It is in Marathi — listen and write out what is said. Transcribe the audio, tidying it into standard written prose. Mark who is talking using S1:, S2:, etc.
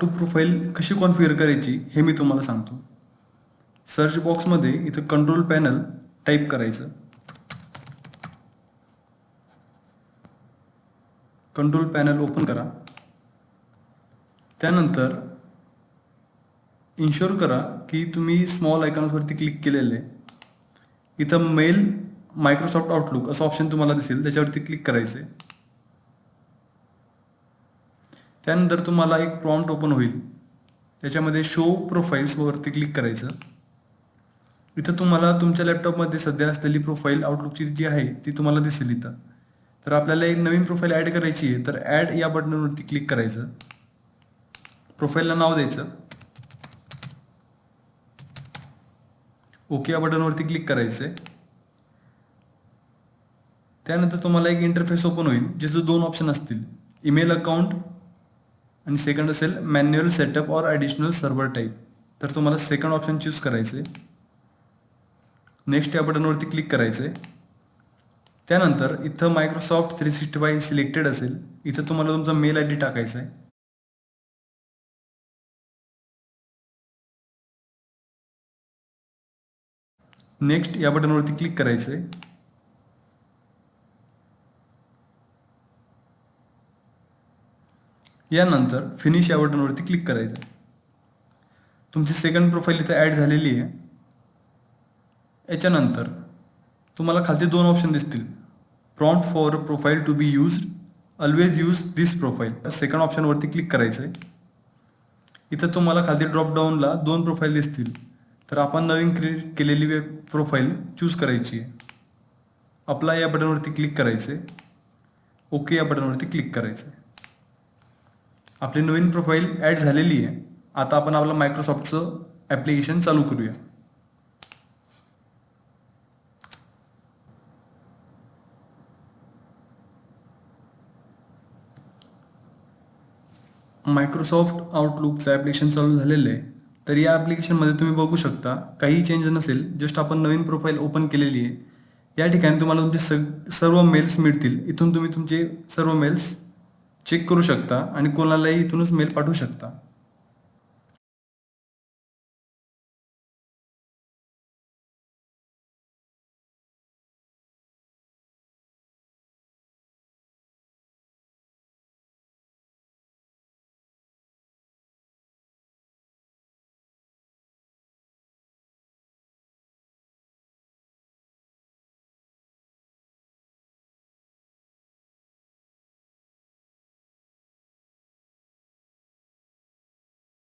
S1: आउटलुक प्रोफाईल कशी कॉन्फिगर करायची हे मी तुम्हाला सांगतो. सर्च बॉक्समध्ये इथं कंट्रोल पॅनल टाईप करायचं. कंट्रोल पॅनल ओपन करा. त्यानंतर इन्शुअर करा की तुम्ही स्मॉल आयकॉन्सवरती क्लिक केलेलं आहे. इथं मेल मायक्रोसॉफ्ट आउटलुक असं ऑप्शन तुम्हाला दिसेल, त्याच्यावरती क्लिक करायचं आहे. त्यानंतर तुम्हाला एक प्रॉम्प्ट ओपन होईल, त्याच्यामध्ये शो प्रोफाईल्सवरती क्लिक करायचं. इथं तुम्हाला तुमच्या लॅपटॉपमध्ये सध्या असलेली प्रोफाईल आउटलुकची जी आहे ती तुम्हाला दिसेल इथं. तर आपल्याला एक नवीन प्रोफाईल ॲड करायची आहे, तर ॲड या बटनवरती क्लिक करायचं. प्रोफाईलला नाव द्यायचं. ओके या बटनवरती क्लिक करायचं आहे. त्यानंतर तुम्हाला एक इंटरफेस ओपन होईल, ज्याचं 2 ऑप्शन असतील, ईमेल अकाउंट आणि सेकंड असेल manual setup or additional server type. तर तुम्हाला सेकंड ऑप्शन चूज करायचं आहे. नेक्स्ट या बटनवरती क्लिक करायचं आहे. त्यानंतर इथं मायक्रोसॉफ्ट 365 सिलेक्टेड असेल, इथं तुम्हाला तुमचा मेल आय डी टाकायचा आहे. नेक्स्ट या बटनवरती क्लिक करायचं आहे. यानंतर फिनिश या बटनवरती क्लिक करायचं. तुमची सेकंड प्रोफाईल इथं ॲड झालेली आहे. याच्यानंतर तुम्हाला खालती 2 ऑप्शन दिसतील, prompt for profile to be used, always use this profile. Second ऑप्शनवरती क्लिक करायचं आहे. इथं तुम्हाला खालती ड्रॉपडाऊनला 2 प्रोफाईल दिसतील, तर आपण नवीन क्रिएट केलेली प्रोफाईल चूज करायची आहे. अप्लाय या बटनवरती क्लिक करायचं आहे. ओके या बटनवरती क्लिक करायचं आहे. आपली नवीन प्रोफाईल ॲड झालेली आहे. आता आपण आपलं मायक्रोसॉफ्टचं ॲप्लिकेशन चालू करूया. मायक्रोसॉफ्ट आउटलुकचं ॲप्लिकेशन चालू झालेलं आहे. तर या ॲप्लिकेशनमध्ये तुम्ही बघू शकता काही चेंज नसेल, जस्ट आपण नवीन प्रोफाईल ओपन केलेली आहे. या ठिकाणी तुम्हाला तुमचे सर्व मेल्स मिळतील. इथून तुम्ही तुमचे सर्व मेल्स चेक करू शकता आणि कोणालाही इथूनच मेल पाठवू शकता.